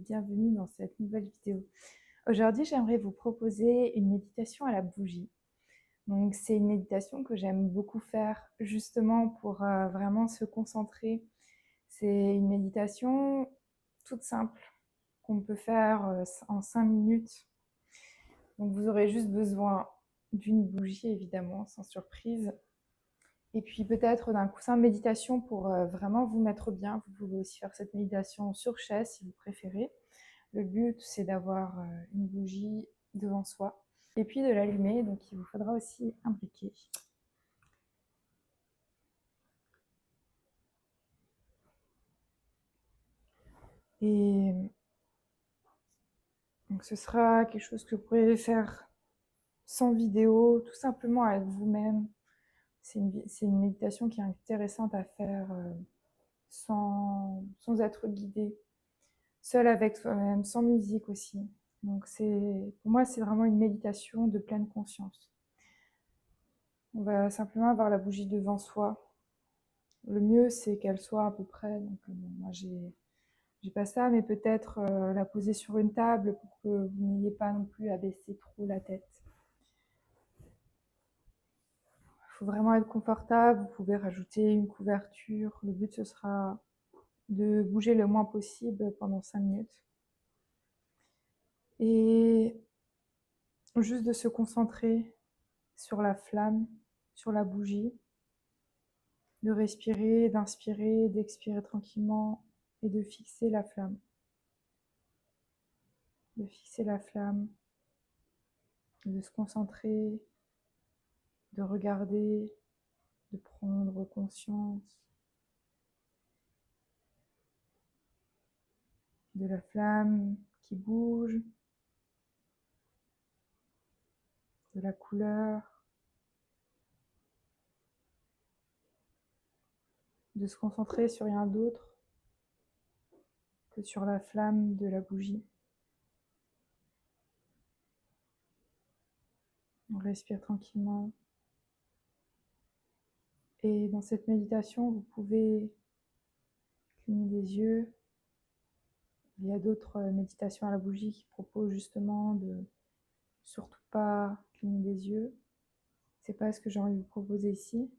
bienvenue dans cette nouvelle vidéo. Aujourd'hui, j'aimerais vous proposer une méditation à la bougie. Donc, c'est une méditation que j'aime beaucoup faire justement pour vraiment se concentrer. C'est une méditation toute simple qu'on peut faire en 5 minutes. Donc, vous aurez juste besoin d'une bougie, évidemment, sans surprise. Et puis peut-être d'un coussin de méditation pour vraiment vous mettre bien. Vous pouvez aussi faire cette méditation sur chaise si vous préférez. Le but, c'est d'avoir une bougie devant soi et puis de l'allumer. Donc il vous faudra aussi un briquet. Et donc ce sera quelque chose que vous pourrez faire sans vidéo, tout simplement avec vous-même. C'est une méditation qui est intéressante à faire sans être guidé, seul avec soi-même, sans musique aussi. Donc pour moi, c'est vraiment une méditation de pleine conscience. On va simplement avoir la bougie devant soi. Le mieux, c'est qu'elle soit à peu près. Donc, moi, j'ai pas ça, mais peut-être la poser sur une table pour que vous n'ayez pas non plus à baisser trop la tête. Il faut vraiment être confortable. Vous pouvez rajouter une couverture. Le but, ce sera de bouger le moins possible pendant 5 minutes. Et juste de se concentrer sur la flamme, sur la bougie, de respirer, d'inspirer, d'expirer tranquillement et de fixer la flamme. De fixer la flamme, de se concentrer, de regarder, de prendre conscience de la flamme qui bouge, de la couleur, de se concentrer sur rien d'autre que sur la flamme de la bougie. On respire tranquillement. Et dans cette méditation, vous pouvez cligner des yeux. Il y a d'autres méditations à la bougie qui proposent justement de surtout pas cligner des yeux. C'est pas ce que j'ai envie de vous proposer ici.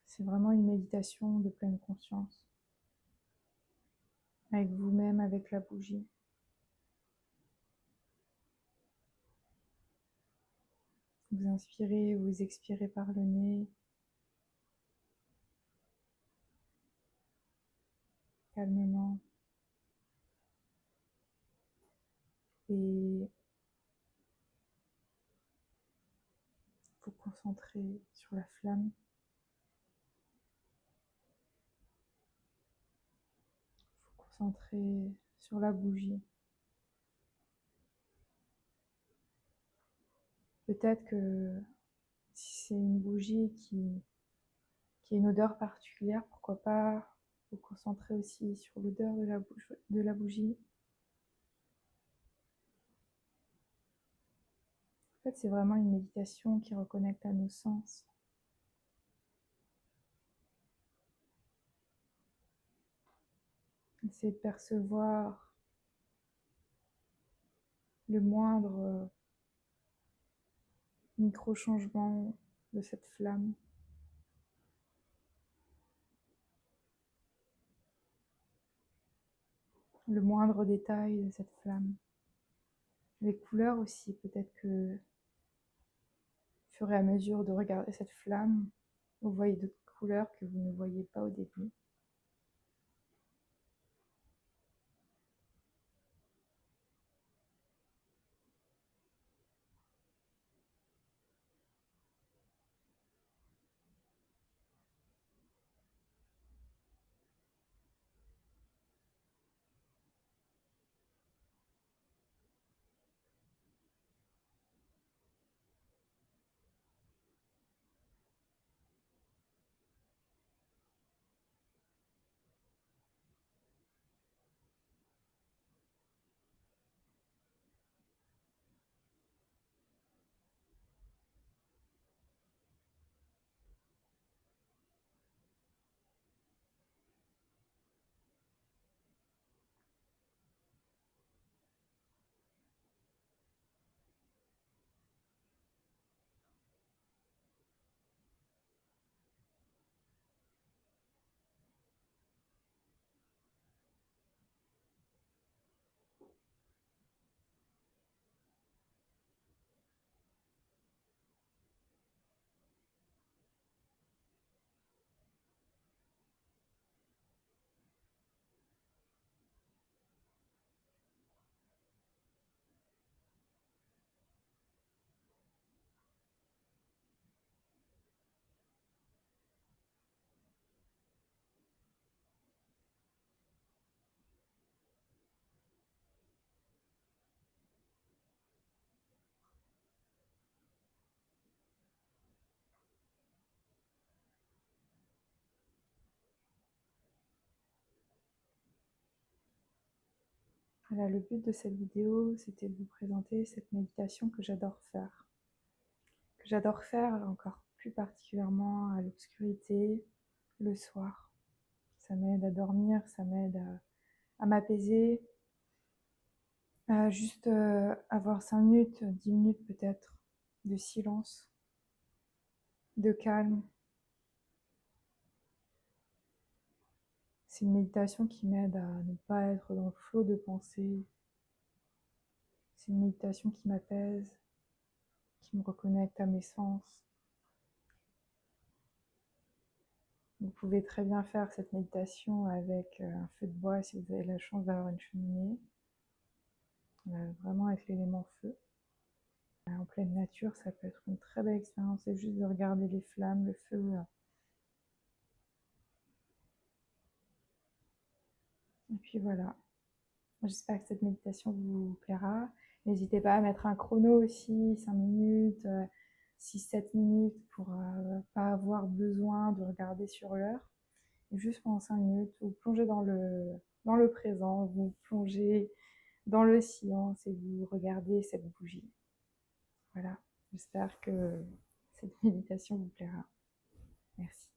C'est vraiment une méditation de pleine conscience, avec vous-même, avec la bougie. Vous inspirez, vous expirez par le nez, calmement. Et vous concentrez sur la flamme. Vous concentrez sur la bougie. Peut-être que si c'est une bougie qui a une odeur particulière, pourquoi pas vous concentrer aussi sur l'odeur de la bougie. En fait, c'est vraiment une méditation qui reconnecte à nos sens. Essayez de percevoir le moindre micro-changement de cette flamme. Le moindre détail de cette flamme. Les couleurs aussi, peut-être que au fur et à mesure de regarder cette flamme, vous voyez d'autres couleurs que vous ne voyez pas au début. Voilà, le but de cette vidéo, c'était de vous présenter cette méditation que j'adore faire. Que j'adore faire encore plus particulièrement à l'obscurité, le soir. Ça m'aide à dormir, ça m'aide à m'apaiser, à juste avoir 5 minutes, 10 minutes peut-être de silence, de calme. C'est une méditation qui m'aide à ne pas être dans le flot de pensées. C'est une méditation qui m'apaise, qui me reconnecte à mes sens. Vous pouvez très bien faire cette méditation avec un feu de bois si vous avez la chance d'avoir une cheminée, vraiment avec l'élément feu. En pleine nature, ça peut être une très belle expérience, c'est juste de regarder les flammes, le feu. Et puis voilà, j'espère que cette méditation vous plaira. N'hésitez pas à mettre un chrono aussi, 5 minutes, 6-7 minutes, pour pas avoir besoin de regarder sur l'heure. Et juste pendant 5 minutes, vous plongez dans le présent, vous plongez dans le silence et vous regardez cette bougie. Voilà, j'espère que cette méditation vous plaira. Merci.